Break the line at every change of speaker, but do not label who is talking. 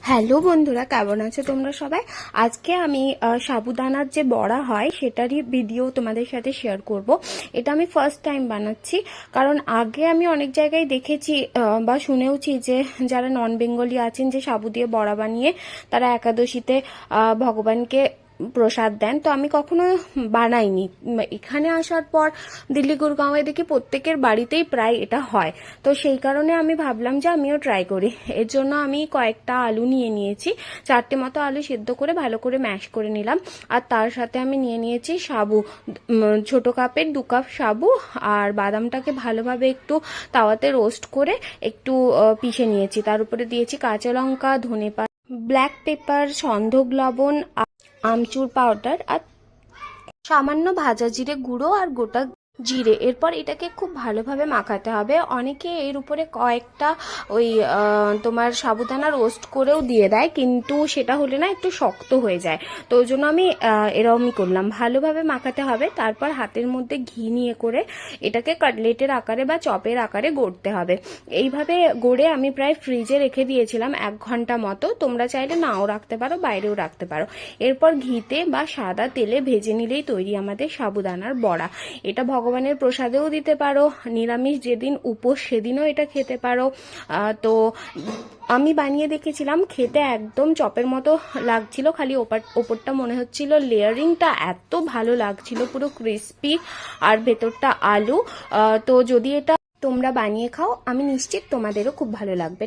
Hello বন্ধুরা, কেমন আছো তোমরা সবাই? আজকে আমি সাবুদানার যে বড়া হয় সেটারই ভিডিও তোমাদের সাথে শেয়ার করব। এটা আমি ফার্স্ট টাইম বানাচ্ছি, কারণ আগে আমি অনেক জায়গায় দেখেছি বা শুনেওছি যে যারা নন বেঙ্গলি আছেন যে সাবু দিয়ে বড়া বানিয়ে তারা একাদশীতে ভগবানকে প্রসাদ দেন। তো আমি কখনো বানাইনি। এখানে আসার পর দিল্লি গুরগাঁওয়ে দেখি প্রত্যেকের বাড়িতেই প্রায় এটা হয়। তো সেই কারণে আমি ভাবলাম যে আমিও ট্রাই করি। এর জন্য আমি কয়েকটা আলু নিয়ে নিয়েছি, 4টে মতো আলু সেদ্ধ করে ভালো করে ম্যাশ করে নিলাম। আর তার সাথে আমি নিয়ে নিয়েছি সাবু, ছোট কাপের 2 কাপ সাবু। আর বাদামটাকে ভালোভাবে একটু তাওয়াতে রোস্ট করে একটু পিষে নিয়েছি। তার উপরে দিয়েছি কাঁচা লঙ্কা, ধনেপাতা, ব্ল্যাক পেপার, সন্ধক লবণ, আমচুর পাউডার আর সামান্য ভাজা জিরে গুঁড়ো আর গোটা জিরে। এরপর এটাকে খুব ভালোভাবে মাখাতে হবে। অনেকে এর উপরে কয়েকটা ওই তোমার সাবুদানা রোস্ট করেও দিয়ে দেয়, কিন্তু সেটা হলে না একটু শক্ত হয়ে যায়। তো ওই জন্য আমি এরকমই করলাম। ভালোভাবে মাখাতে হবে। তারপর হাতের মধ্যে ঘি নিয়ে করে এটাকে কাটলেটের আকারে বা চপের আকারে গড়তে হবে। এইভাবে গড়ে আমি প্রায় ফ্রিজে রেখে দিয়েছিলাম 1 ঘন্টা মতো। তোমরা চাইলে নাও রাখতে পারো, বাইরেও রাখতে পারো। এরপর ঘিতে বা সাদা তেলে ভেজে নিলেই তৈরি আমাদের সাবুদানার বড়া। এটা ভগবানের প্রসাদেও দিতে পারো, নিরামিষ যেদিন উপোস সেদিনও এটা খেতে পারো। তো আমি বানিয়ে দেখেছিলাম, খেতে একদম চপের মতো লাগছিল, খালি ওপরটা মনে হচ্ছিল লেয়ারিংটা এত ভালো লাগছিল, পুরো ক্রিস্পি আর ভেতরটা আলু। তো যদি এটা তোমরা বানিয়ে খাও, আমি নিশ্চিত তোমাদেরও খুব ভালো লাগবে।